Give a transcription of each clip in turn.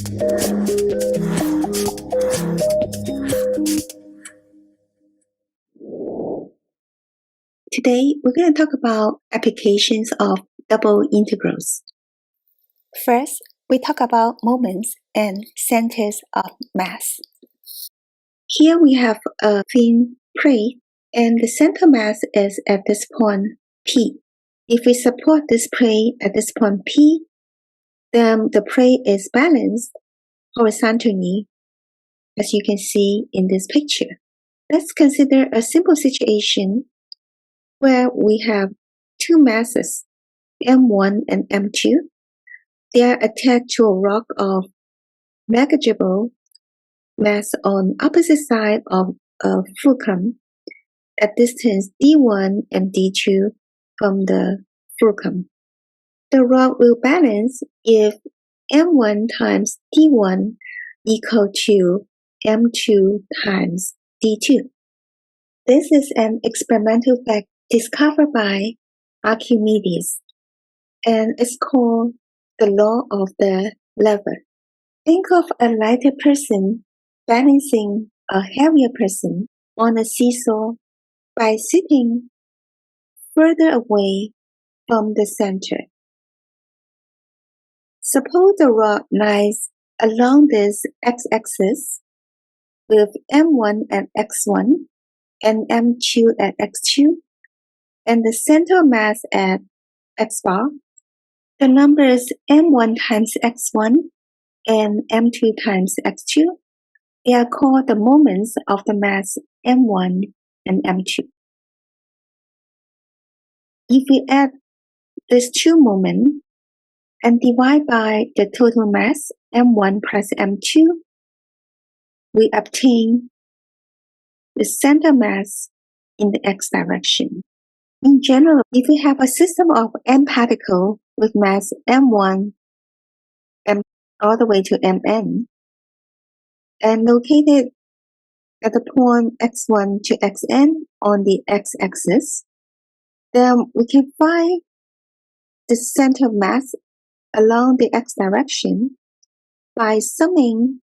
Today, we're going to talk about applications of double integrals. First, we talk about moments and centers of mass. Here we have a thin plate, and the center mass is at this point P. If we support this plate at this point P, then the plate is balanced horizontally, as you can see in this picture. Let's consider a simple situation where we have two masses, M1 and M2. They are attached to a rock of negligible mass on opposite side of a fulcrum at distance d1 and d2 from the fulcrum. The rock will balance if M1 times d1 equal to M2 times d2. This is an experimental fact discovered by Archimedes, and it's called the law of the lever. Think of a lighter person balancing a heavier person on a seesaw by sitting further away from the center. Suppose the rock lies along this x-axis with M1 at x1 and M2 at x2 and the center mass at x bar. The numbers M1 times x1 and M2 times x2, they are called the moments of the mass M1 and M2. If we add these two moments and divide by the total mass M1 plus M2, we obtain the center mass in the x direction. In general, if we have a system of m particles with mass M1, M all the way to Mn, and located at the point x1 to xn on the x-axis, then we can find the center mass along the x direction by summing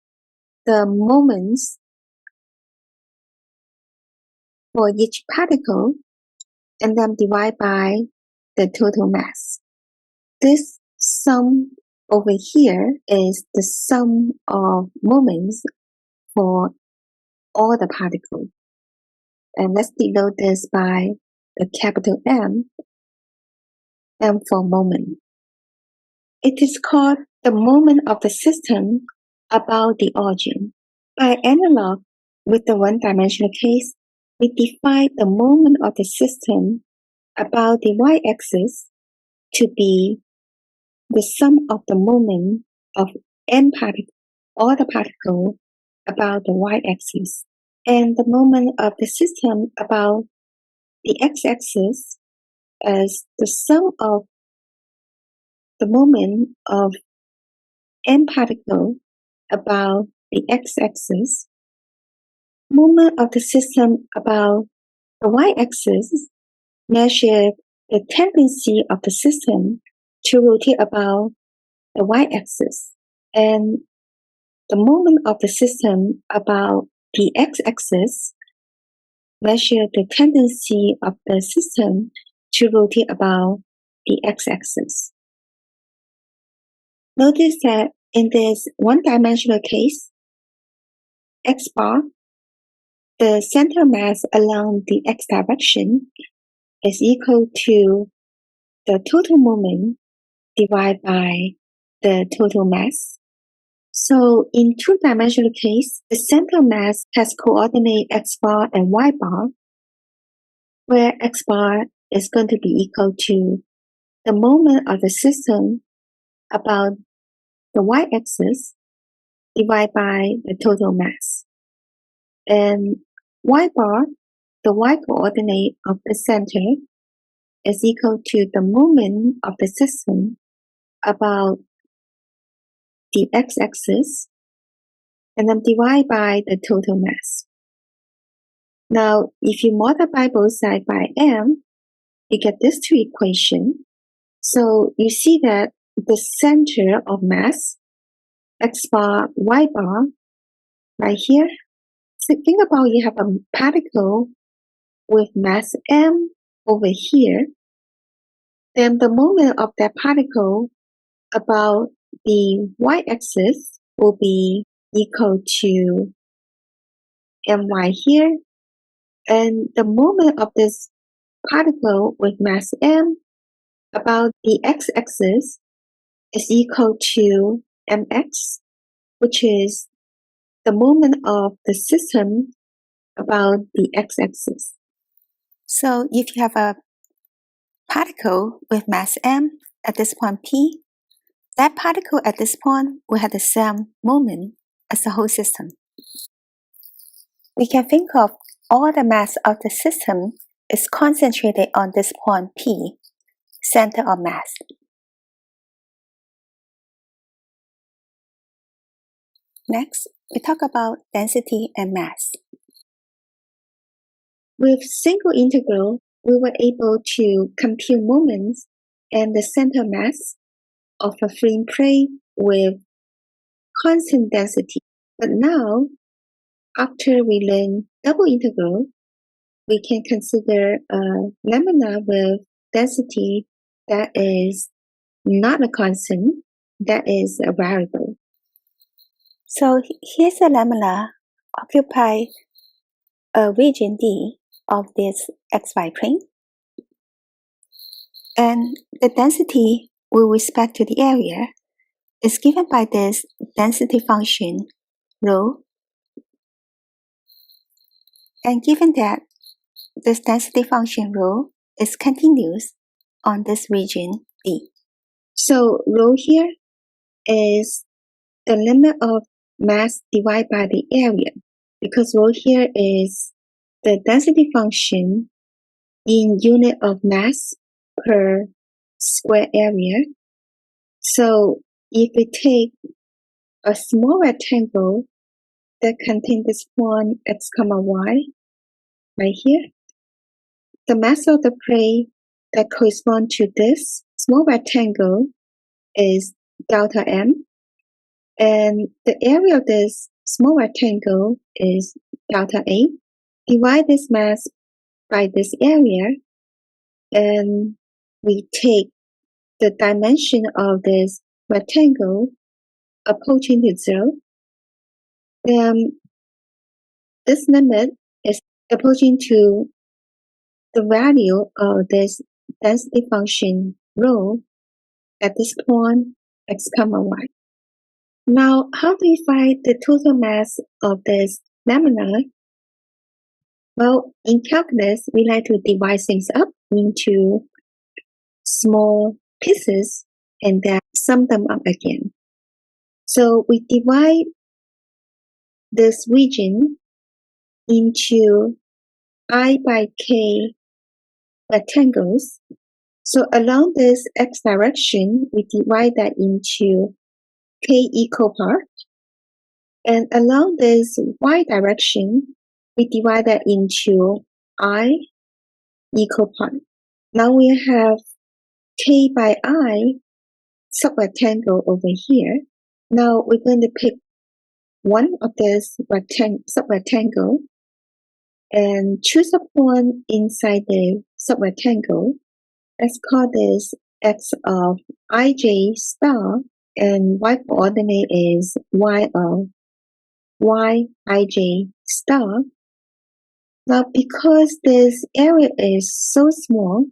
the moments for each particle and then divide by the total mass. This sum over here is the sum of moments for all the particles. And let's denote this by the capital M for moment. It is called the moment of the system about the origin. By analog with the one-dimensional case, we define the moment of the system about the y-axis to be the sum of the moment of n particles, all the particles about the y-axis, and the moment of the system about the x-axis as the sum of the moment of n particles about the x-axis. Moment of the system about the y-axis measure the tendency of the system to rotate about the y-axis, and the moment of the system about the x-axis measure the tendency of the system to rotate about the x-axis. Notice that in this one-dimensional case, x bar, the center mass along the x direction is equal to the total moment divided by the total mass. So in two-dimensional case, the center mass has coordinate x bar and y bar, where x bar is going to be equal to the moment of the system about the y-axis divided by the total mass. And y bar, the y coordinate of the center, is equal to the moment of the system about the x-axis, and then divide by the total mass. Now, if you multiply both sides by m, you get these two equations. So you see that the center of mass X bar, Y bar, right here. So think about you have a particle with mass m over here. Then the moment of that particle about the y-axis will be equal to my here. And the moment of this particle with mass m about the x-axis is equal to mx, which is the moment of the system about the x-axis. So if you have a particle with mass m at this point P, that particle at this point will have the same moment as the whole system. We can think of all the mass of the system is concentrated on this point P, center of mass. Next, we talk about density and mass. With single integral, we were able to compute moments and the center mass of a free prey with constant density. But now, after we learn double integral, we can consider a lamina with density that is not a constant, that is a variable. So here's a lamina occupy a region D of this xy plane. And the density with respect to the area is given by this density function rho. And given that this density function rho is continuous on this region D. So rho here is the limit of mass divided by the area, because rho here is the density function in unit of mass per square area. So if we take a small rectangle that contains this point x comma y right here, the mass of the prey that corresponds to this small rectangle is delta m, and the area of this small rectangle is delta A. Divide this mass by this area, and we take the dimension of this rectangle approaching to 0. Then this limit is approaching to the value of this density function rho at this point x comma y. Now, how do we find the total mass of this lamina? Well, in calculus, we like to divide things up into small pieces and then sum them up again. So we divide this region into I by k rectangles. So along this x direction, we divide that into k equal part. And along this y direction, we divide that into I equal part. Now we have k by I subrectangle over here. Now we're going to pick one of this subrectangle and choose a point inside the subrectangle. Let's call this x of ij star, and y coordinate is y of yij star. Now, because this area is so small,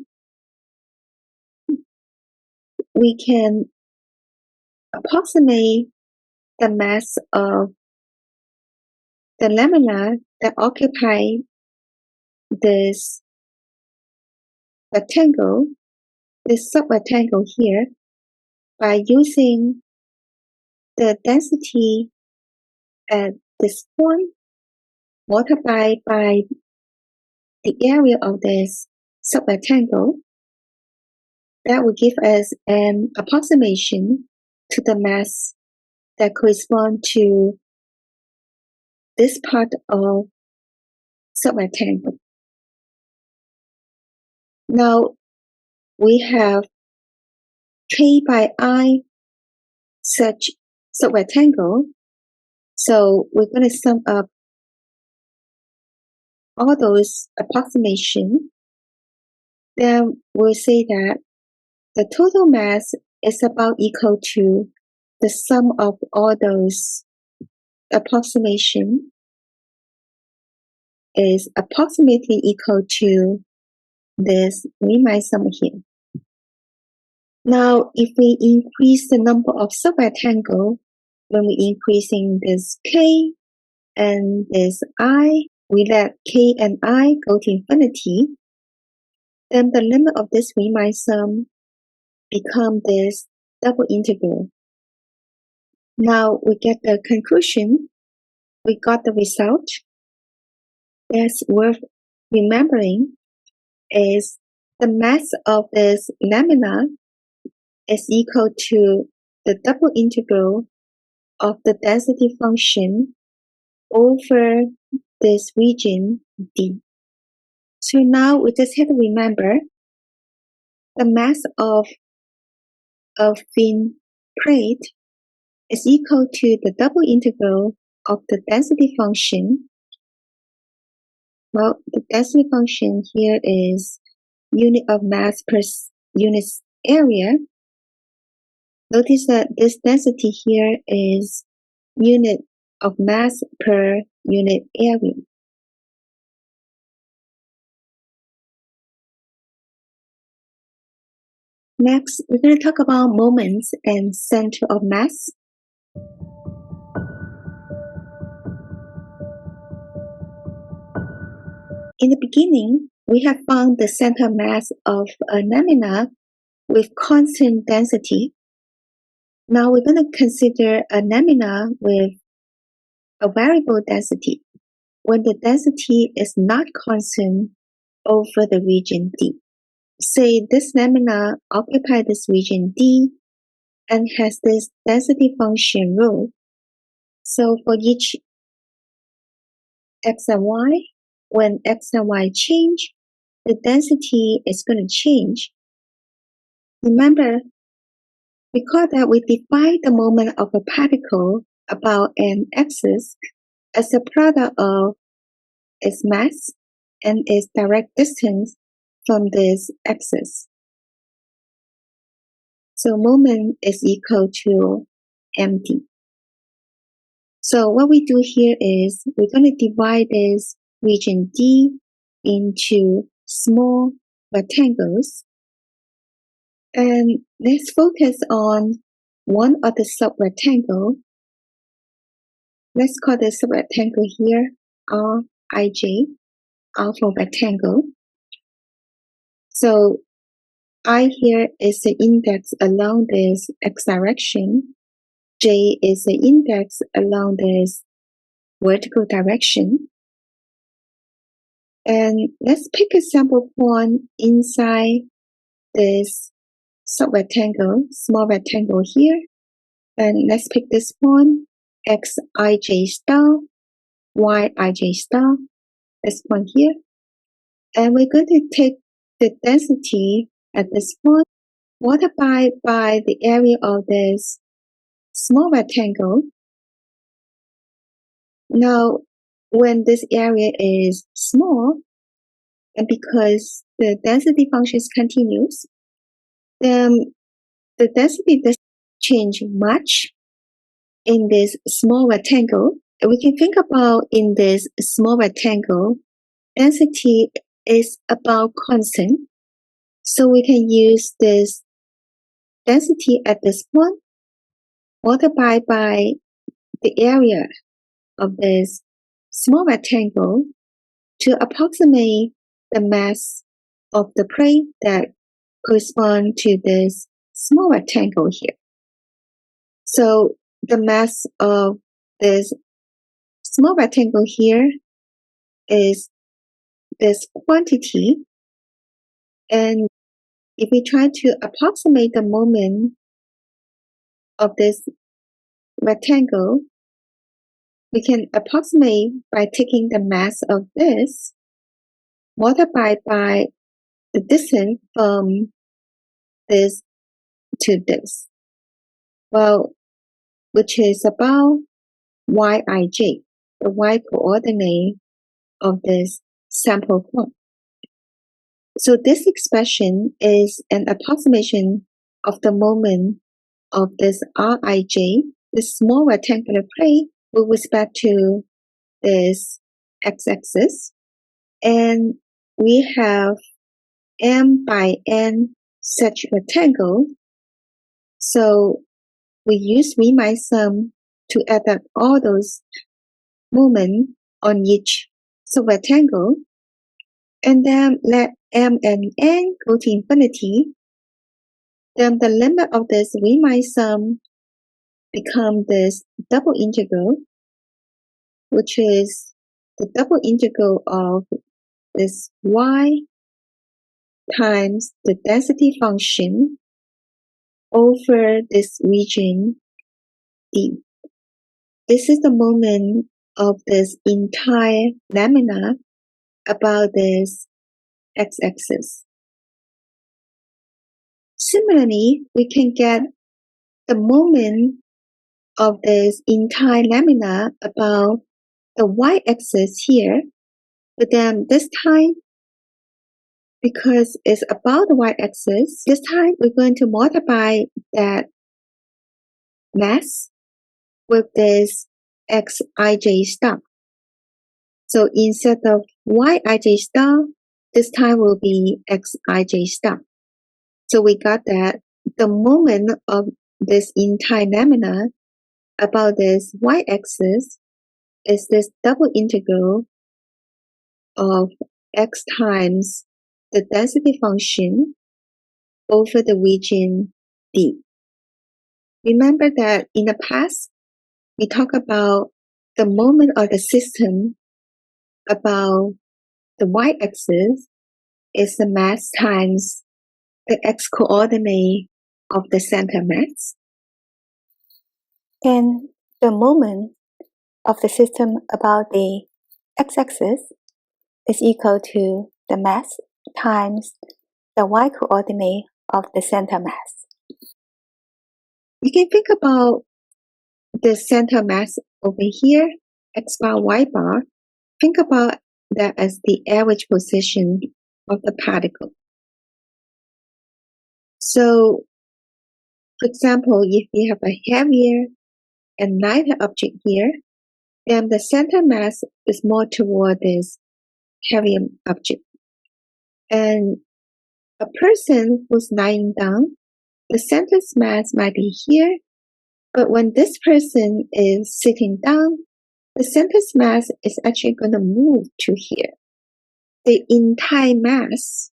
we can approximate the mass of the lamina that occupy this rectangle, this subrectangle here, by using the density at this point multiplied by the area of this subrectangle. That will give us an approximation to the mass that correspond to this part of subrectangle. Now we have k by I such subrectangle. So we're going to sum up all those approximations. Then we'll say that the total mass is about equal to the sum of all those approximations is approximately equal to this Riemann sum here. Now, if we increase the number of subrectangles, when we're increasing this k and this I, we let k and I go to infinity, then the limit of this Riemann sum become this double integral. Now we get the conclusion, we got the result. That's worth remembering is the mass of this lamina is equal to the double integral of the density function over this region D. So now we just have to remember the mass of a thin plate is equal to the double integral of the density function. Well, the density function here is unit of mass per unit area. Notice that this density here is unit of mass per unit area. Next, we're going to talk about moments and center of mass. In the beginning, we have found the center mass of a lamina with constant density. Now we're going to consider a lamina with a variable density when the density is not constant over the region D. Say this lamina occupies this region D and has this density function rho. So for each x and y, when x and y change, the density is going to change. Remember, recall that we define the moment of a particle about an axis as a product of its mass and its direct distance from this axis. So moment is equal to md. So what we do here is we're going to divide this region D into small rectangles. And let's focus on one of the subrectangle. Let's call the subrectangle here Rij, R for rectangle. So I here is the index along this x direction. J is the index along this vertical direction. And let's pick a sample point inside this subrectangle, small rectangle here. And let's pick this point, xij star, yij star, this point here. And we're going to take the density at this point, multiplied by the area of this small rectangle. Now, when this area is small, and because the density function is continuous, then the density doesn't change much in this small rectangle. We can think about in this small rectangle, density is about constant. So we can use this density at this point multiplied by the area of this small rectangle to approximate the mass of the plate that correspond to this small rectangle here. So the mass of this small rectangle here is this quantity. And if we try to approximate the moment of this rectangle, we can approximate by taking the mass of this multiplied by the distance from this to this. Well, which is about yij, the y coordinate of this sample point. So this expression is an approximation of the moment of this Rij, this small rectangular plane, with respect to this x-axis. And we have m by n such rectangle. So we use Riemann sum to add up all those moments on each rectangle, and then let m and n go to infinity. Then the limit of this Riemann sum become this double integral, which is the double integral of this y times the density function over this region D. This is the moment of this entire lamina about this x-axis. Similarly, we can get the moment of this entire lamina about the y-axis here, but then this time, because it's about the y-axis, this time we're going to multiply that mass with this xij star. So instead of yij star, this time will be xij star. So we got that the moment of this entire lamina about this y-axis is this double integral of x times the density function over the region D. Remember that in the past, we talked about the moment of the system about the y-axis is the mass times the x-coordinate of the center mass. Then the moment of the system about the x-axis is equal to the mass times the y-coordinate of the center mass. You can think about the center mass over here, x bar, y bar. Think about that as the average position of the particle. So, for example, if you have a heavier and lighter object here, then the center mass is more toward this heavier object. And a person who's lying down, the center mass might be here, but when this person is sitting down, the center mass is actually going to move to here. The entire mass,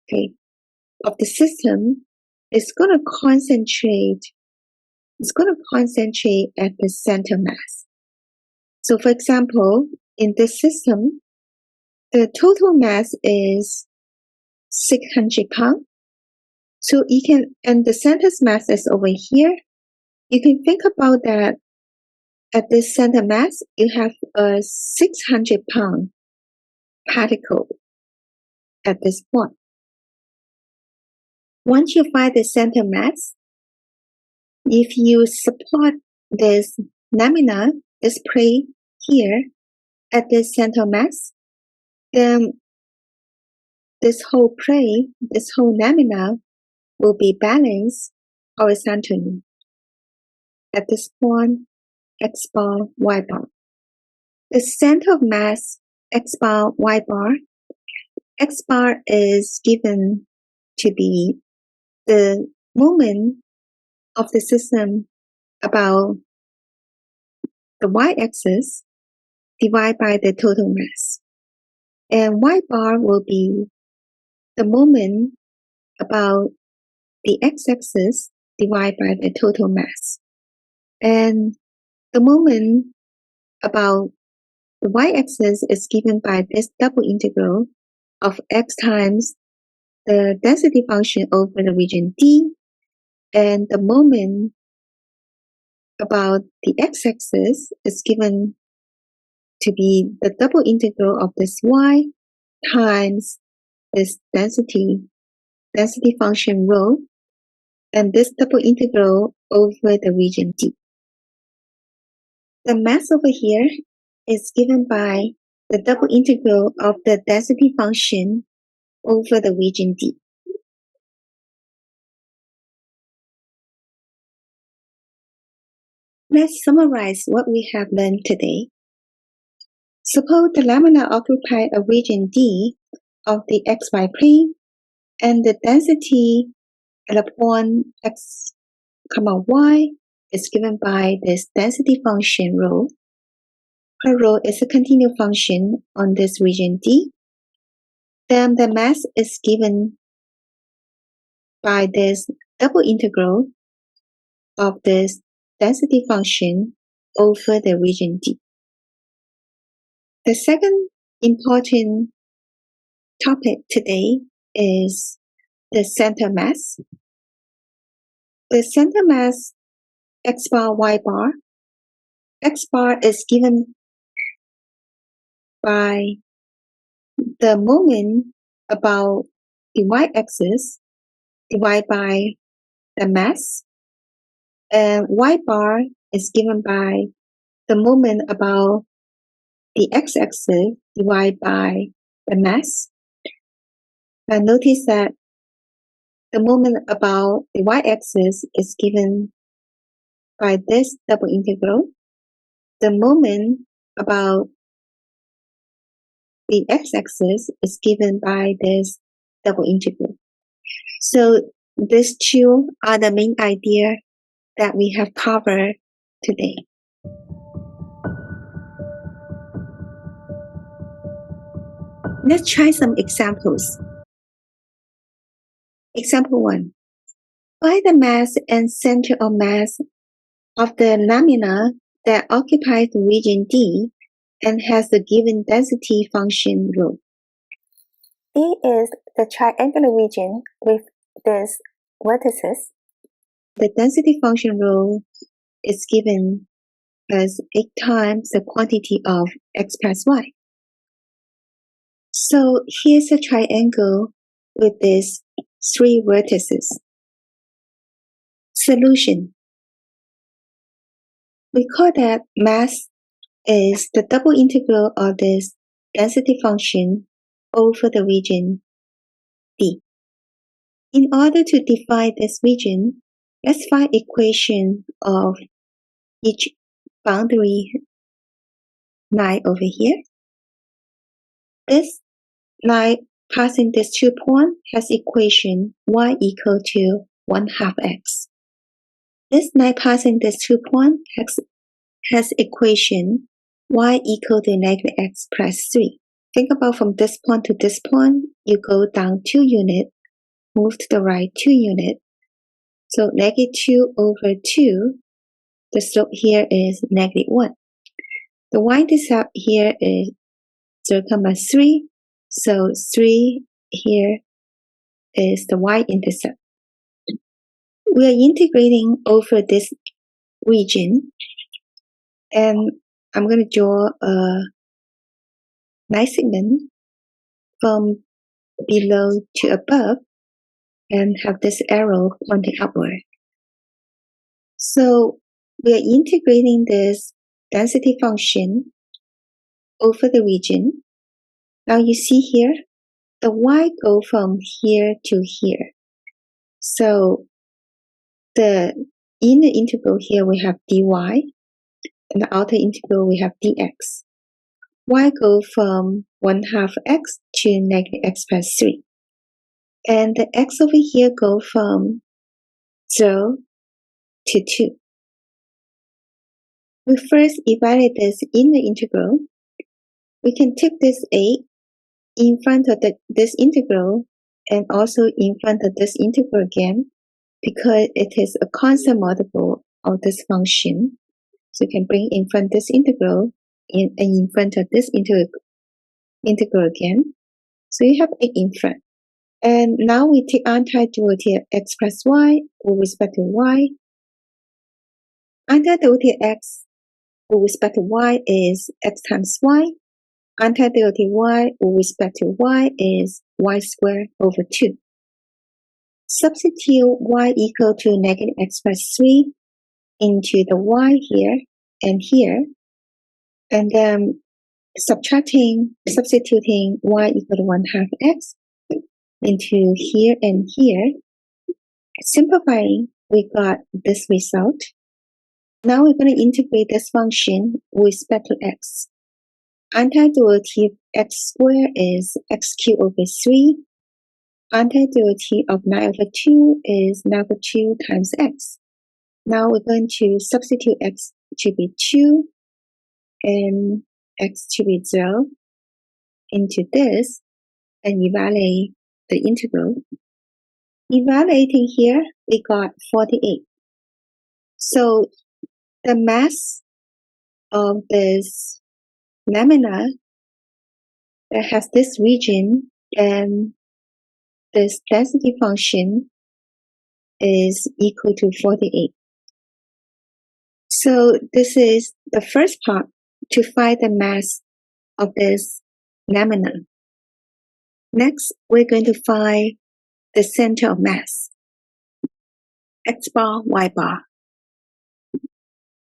okay, of the system is going to concentrate. It's going to concentrate at the center mass. So, for example, in this system, the total mass is 600 pounds. So you can, and the center mass is over here. You can think about that at this center mass, you have a 600 pound particle at this point. Once you find the center mass, if you support this lamina, this plate here at this center mass, then this whole plate, this whole lamina will be balanced horizontally at this point, x bar, y bar. The center of mass, x bar, y bar, x bar is given to be the moment of the system about the y-axis divided by the total mass. And y bar will be the moment about the x-axis divided by the total mass. And the moment about the y-axis is given by this double integral of x times the density function over the region D, and the moment about the x-axis is given to be the double integral of this y times this density function rho, and this double integral over the region D. The mass over here is given by the double integral of the density function over the region D. Let's summarize what we have learned today. Suppose the lamina occupy a region D of the xy plane, and the density at a point x, y is given by this density function rho. Her rho is a continuous function on this region D. Then the mass is given by this double integral of this density function over the region D. The second important topic today is the center mass. The center mass x bar, y bar. X bar is given by the moment about the y-axis divided by the mass, and y bar is given by the moment about the x-axis divided by the mass. And notice that the moment about the y-axis is given by this double integral. The moment about the x-axis is given by this double integral. So these two are the main idea that we have covered today. Let's try some examples. Example 1. Find the mass and center of mass of the lamina that occupies the region D and has the given density function rho. D is the triangular region with these vertices. The density function rho is given as 8 times the quantity of x plus y. So here's a triangle with these 3 vertices. Solution. Recall that mass is the double integral of this density function over the region D. In order to define this region, let's find equation of each boundary line over here. This line passing these 2 points has equation y equal to 1/2 x. This line passing these 2 points has equation y equal to negative x plus 3. Think about from this point to this point, you go down 2 units, move to the right 2 units. So negative 2 over 2, the slope here is negative 1. The y-intercept here is 0,3, so 3 here is the y-intercept. We are integrating over this region, and I'm going to draw a nice segment from below to above and have this arrow pointing upward. So we are integrating this density function over the region. Now you see here, the y go from here to here. So in the integral here we have dy, and the outer integral we have dx. Y go from 1/2 x to negative x plus 3. And the x over here go from 0 to 2. We first evaluate this in the integral. We can take this 8 in front of this integral and also in front of this integral again, because it is a constant multiple of this function. So you can bring in front this integral and in front of this integral again. So you have 8 in front. And now we take antiderivative x plus y with respect to y. Antiderivative x with respect to y is x times y. Antiderivative y with respect to y is y squared over 2. Substitute y equal to negative x plus 3 into the y here and here. And then substituting y equal to 1/2 x into here and here. Simplifying, we got this result. Now we're going to integrate this function with respect to x. Antiderivative x squared is x cubed over 3. Antiderivative of 9 over 2 is 9 over 2 times x. Now we're going to substitute x to be 2 and x to be 0 into this and evaluate the integral. Evaluating here, we got 48. So the mass of this lamina that has this region and this density function is equal to 48. So this is the first part to find the mass of this lamina. Next, we're going to find the center of mass, x bar, y bar.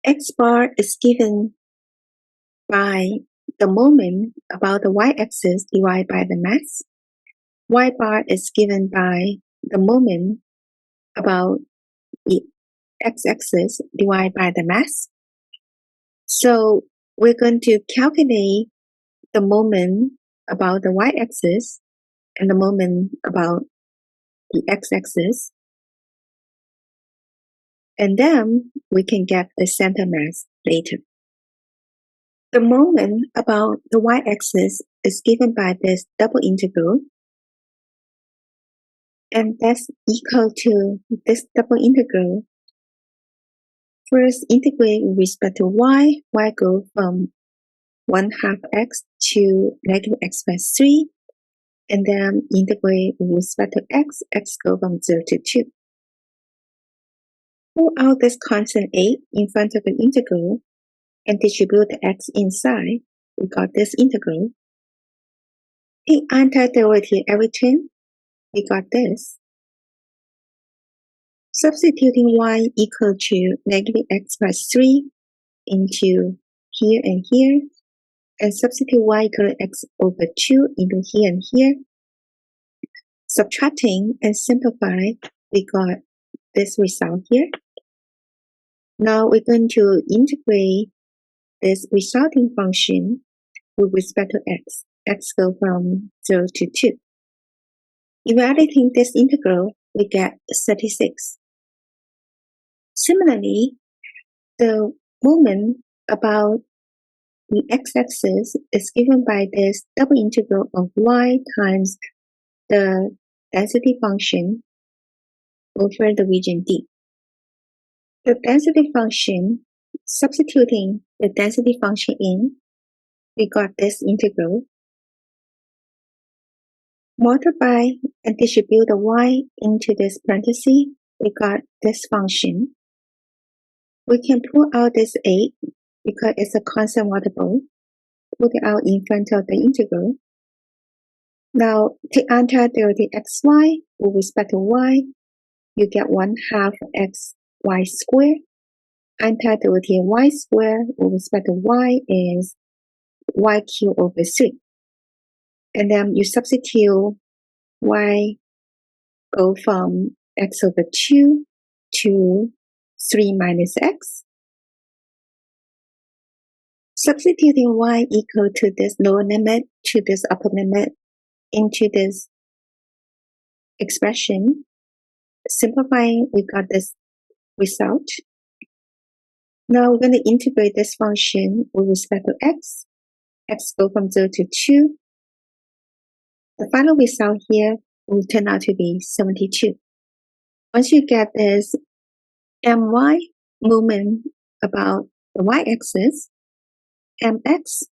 X bar is given by the moment about the y-axis divided by the mass. Y bar is given by the moment about the x-axis divided by the mass. So we're going to calculate the moment about the y-axis and the moment about the x-axis. And then we can get the center mass later. The moment about the y-axis is given by this double integral, and that's equal to this double integral. First, integrate with respect to y. Y go from 1/2 x to negative x plus 3. And then integrate with respect to x. X go from 0 to 2. Pull out this constant 8 in front of the integral and distribute the x inside. We got this integral. Take antiderivative every term. We got this. Substituting y equal to negative x plus 3 into here and here, and substitute y equal to x over 2 into here and here. Subtracting and simplify, we got this result here. Now we're going to integrate this resulting function with respect to x. X go from 0 to 2. Evaluating this integral, we get 36. Similarly, the moment about the x-axis is given by this double integral of y times the density function over the region D. The density function, substituting the density function in, we got this integral. Multiply and distribute the y into this parenthesis, we got this function. We can pull out this 8 because it's a constant multiple. Put it out in front of the integral. Now, take antiderivative xy with respect to y. You get 1/2 xy squared. Antiderivative y squared with respect to y is y cubed over 3. And then you substitute y go from x over 2 to 3 minus x. Substituting y equal to this lower limit to this upper limit into this expression. Simplifying, we got this result. Now we're going to integrate this function with respect to x. X go from 0 to 2. The final result here will turn out to be 72. Once you get this my moment about the y-axis, mx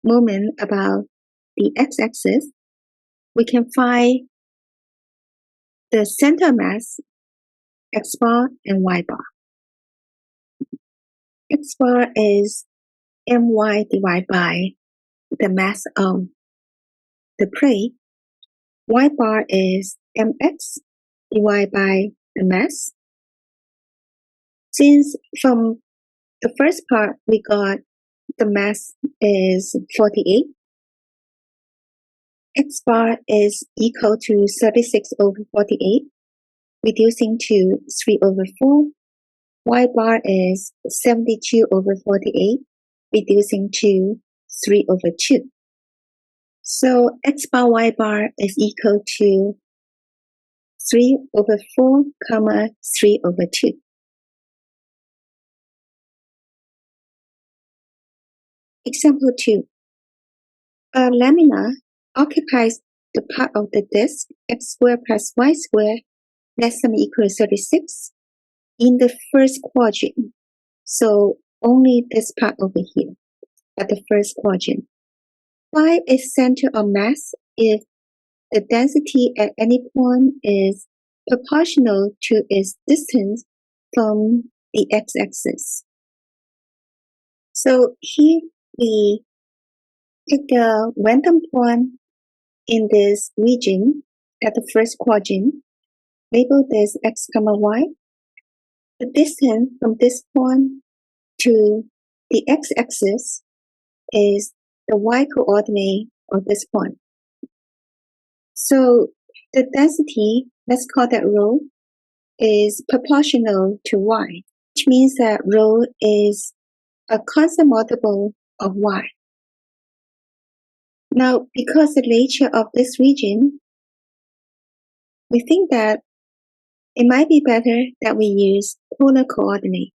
moment about the x-axis, we can find the center mass, x bar and y bar. X bar is my divided by the mass of the plate. Y bar is mx divided by the mass. Since from the first part we got the mass is 48. X bar is equal to 36 over 48, reducing to 3 over 4. Y bar is 72 over 48, reducing to 3 over 2. So X bar Y bar is equal to 3 over 4, comma 3 over 2. Example 2. A lamina occupies the part of the disk x squared plus y squared less than or equal to 36 in the first quadrant. So only this part over here at the first quadrant. Phi is center of mass if the density at any point is proportional to its distance from the x-axis. So here we take a random point in this region at the first quadrant, label this x comma y. The distance from this point to the x-axis is the y coordinate of this point. So the density, let's call that rho, is proportional to y, which means that rho is a constant multiple of y. Now, because the nature of this region, we think that it might be better that we use polar coordinate,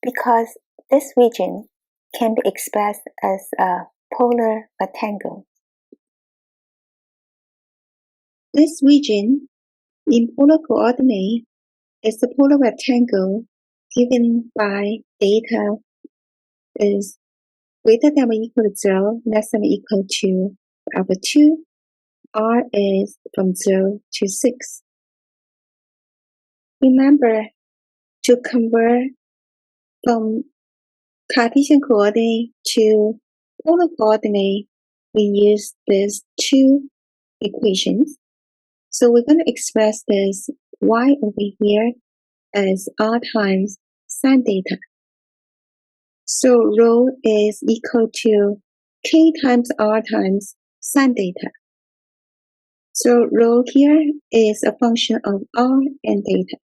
because this region can be expressed as a polar rectangle. This region in polar coordinate is the polar rectangle given by data is greater than or equal to 0, less than or equal to over 2, r is from 0 to 6. Remember to convert from Cartesian coordinate to polar coordinate, we use these two equations. So we're going to express this y over here as r times sine theta. So rho is equal to k times r times sine theta. So rho here is a function of r and theta.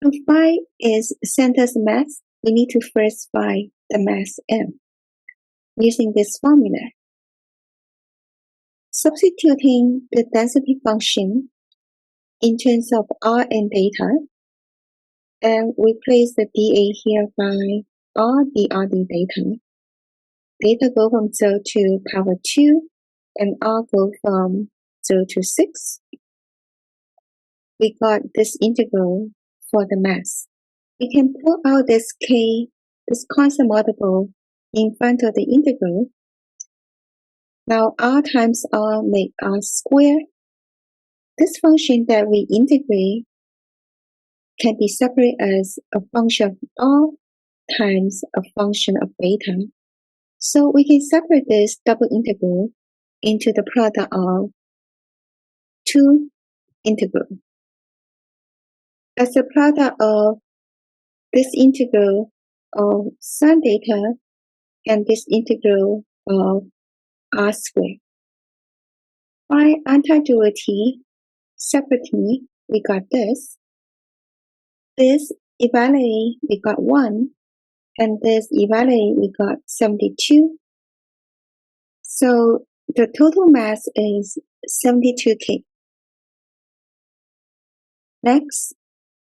If phi is center's mass, we need to first find the mass m using this formula. Substituting the density function in terms of r and theta, and we place the dA here by r dr d theta. Theta go from 0 to power 2, and r go from 0 to 6. We got this integral for the mass. We can pull out this k, this constant multiple, in front of the integral. Now r times r make r squared. This function that we integrate can be separated as a function of r times a function of beta. So we can separate this double integral into the product of two integrals. As the product of this integral of sine theta and this integral of r squared. By anti-duality, separately, we got this. This evaluate, we got 1, and this evaluate, we got 72. So the total mass is 72K. Next,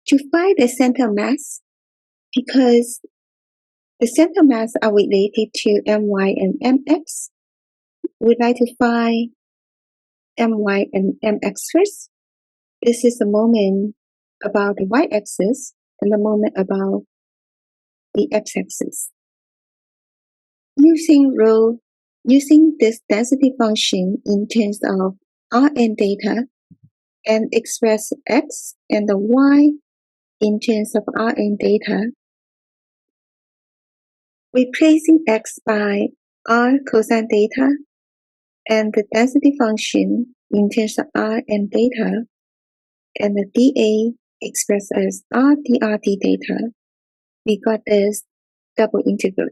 to find the center mass, because the center mass are related to my and mx, we'd like to find my and mx first. This is the moment about the y-axis and the moment about the x-axis. Using this density function in terms of r and theta, and express x and the y in terms of r and theta, replacing x by r cosine theta and the density function in terms of r and theta, and the dA expressed as r dr d theta, we got this double integral.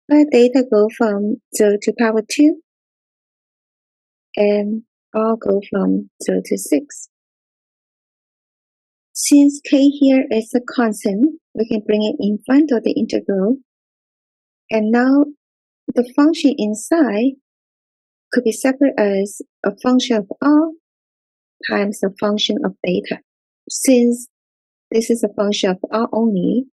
Where data go from 0 to power 2 and r go from 0 to 6. Since k here is a constant, we can bring it in front of the integral. And now the function inside could be separate as a function of r times a function of data. Since this is a function of r only,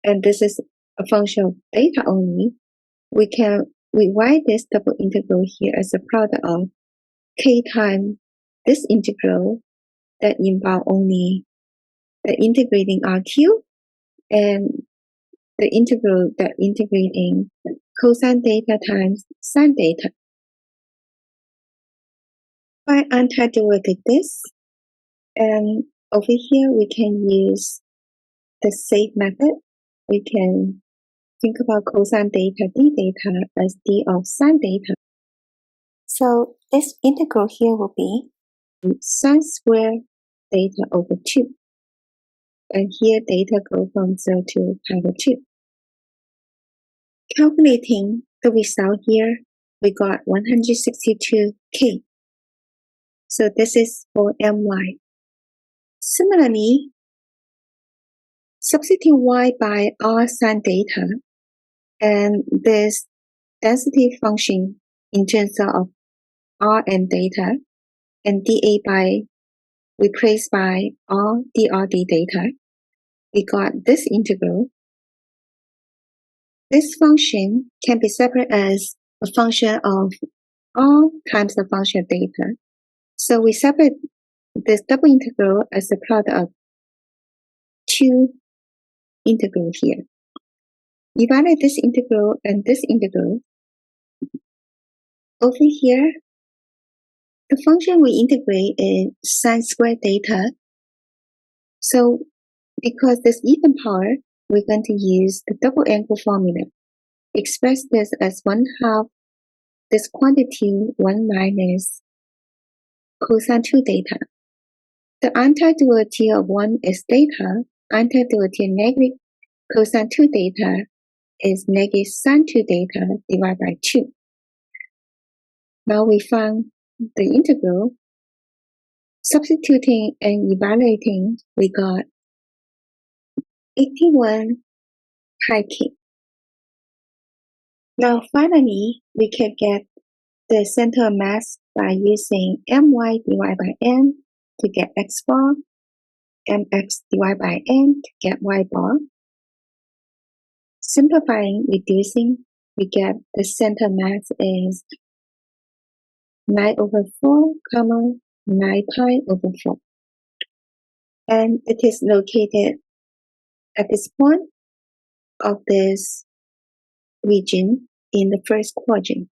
and this is a function of data only, we can rewrite this double integral here as a product of k times this integral that involve only the integrating RQ and the integral that integrating cosine data times sine data. By antiderivative this, and over here we can use the safe method. We can think about cosine data d data as d of sine data. So this integral here will be sine square data over 2. And here data go from 0 to power 2. Calculating the result here, we got 162k. So this is for my. Similarly, substitute y by r sine data, and this density function in terms of r and data, and dA by replaced by r dr d data. We got this integral. This function can be separated as a function of r times the function of data. So we separate this double integral as a product of two integrals here. Evaluate this integral and this integral. Over here, the function we integrate is sine squared data. So because this even power, we're going to use the double angle formula. Express this as 1/2 this quantity 1 minus cosine 2 data. The antiderivative of 1 is data. Antiderivative negative cosine 2 data is negative sine 2 data divided by 2. Now we found the integral. Substituting and evaluating, we got 81 pi k. Now finally, we can get the center of mass by using my divided by n to get x bar, mx divided by n to get y bar. Simplifying, reducing, we get the center mass is 9/4, 9 pi over 4. And it is located at this point of this region in the first quadrant.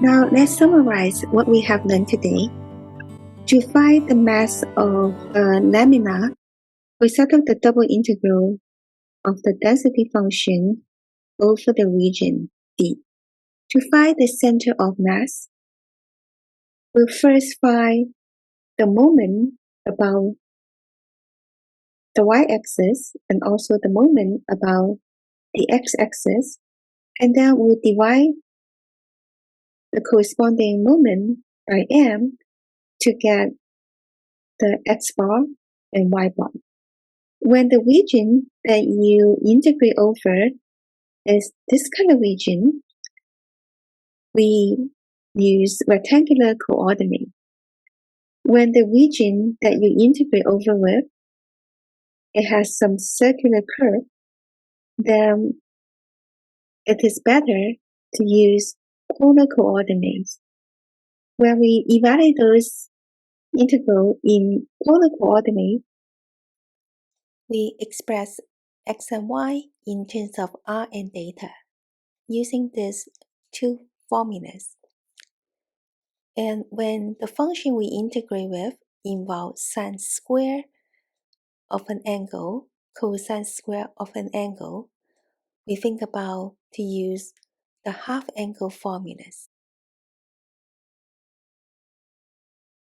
Now let's summarize what we have learned today. To find the mass of a lamina, we settle the double integral of the density function over the region D. To find the center of mass, we'll first find the moment about the y-axis and also the moment about the x-axis, and then we'll divide the corresponding moment by m to get the x bar and y bar. When the region that you integrate over is this kind of region, we use rectangular coordinate. When the region that you integrate over with, it has some circular curve, then it is better to use polar coordinates. When we evaluate those integral in polar coordinate, we express x and y in terms of r and data using these two formulas. And when the function we integrate with involves sine square of an angle, cosine square of an angle, we think about to use the half angle formulas.